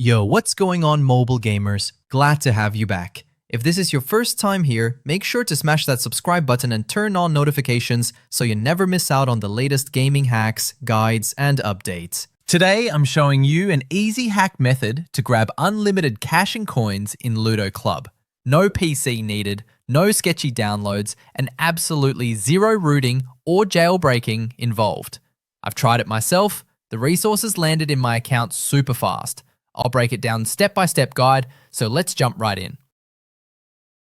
Yo, what's going on, mobile gamers? Glad to have you back. If this is your first time here, make sure to smash that subscribe button and turn on notifications so you never miss out on the latest gaming hacks, guides, and updates. Today, I'm showing you an easy hack method to grab unlimited cash and coins in Ludo Club. No PC needed, no sketchy downloads, and absolutely zero rooting or jailbreaking involved. I've tried it myself. The resources landed in my account super fast. I'll break it down step-by-step guide, so let's jump right in.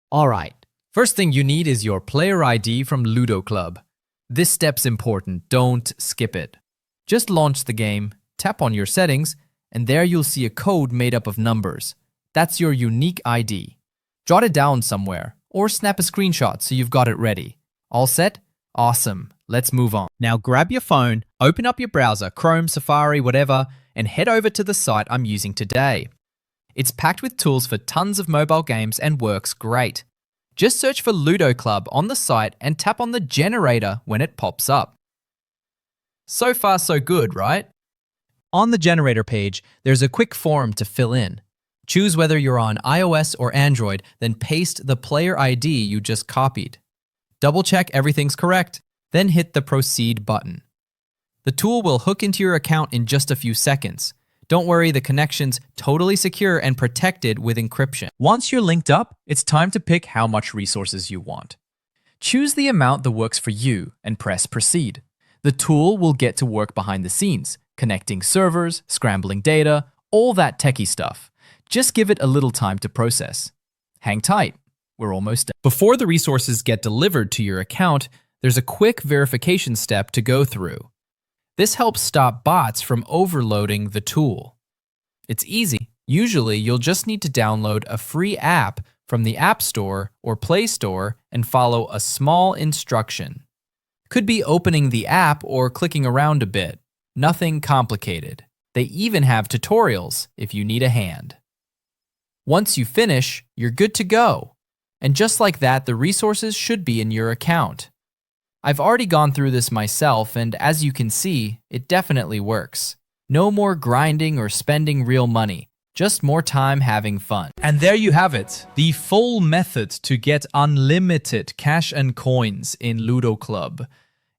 Alright, first thing you need is your player ID from Ludo Club. This step's important, don't skip it. Just launch the game, tap on your settings, and there you'll see a code made up of numbers. That's your unique ID. Jot it down somewhere, or snap a screenshot so you've got it ready. All set? Awesome, let's move on. Now grab your phone, open up your browser, Chrome, Safari, whatever, and head over to the site I'm using today. It's packed with tools for tons of mobile games and works great. Just search for Ludo Club on the site and tap on the generator when it pops up. So far so good, right? On the generator page, there's a quick form to fill in. Choose whether you're on iOS or Android, then paste the player ID you just copied. Double check everything's correct, then hit the Proceed button. The tool will hook into your account in just a few seconds. Don't worry, the connection's totally secure and protected with encryption. Once you're linked up, it's time to pick how much resources you want. Choose the amount that works for you and press Proceed. The tool will get to work behind the scenes, connecting servers, scrambling data, all that techie stuff. Just give it a little time to process. Hang tight, we're almost done. Before the resources get delivered to your account, there's a quick verification step to go through. This helps stop bots from overloading the tool. It's easy. Usually, you'll just need to download a free app from the App Store or Play Store and follow a small instruction. Could be opening the app or clicking around a bit. Nothing complicated. They even have tutorials if you need a hand. Once you finish, you're good to go. And just like that, the resources should be in your account. I've already gone through this myself, and as you can see, it definitely works. No more grinding or spending real money, just more time having fun. And there you have it, the full method to get unlimited cash and coins in Ludo Club.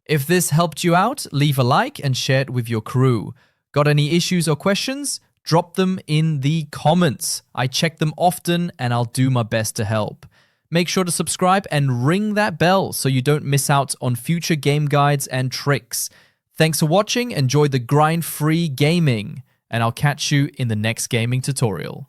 If this helped you out, leave a like and share it with your crew. Got any issues or questions? Drop them in the comments. I check them often and I'll do my best to help. Make sure to subscribe and ring that bell so you don't miss out on future game guides and tricks. Thanks for watching, enjoy the grind-free gaming, and I'll catch you in the next gaming tutorial.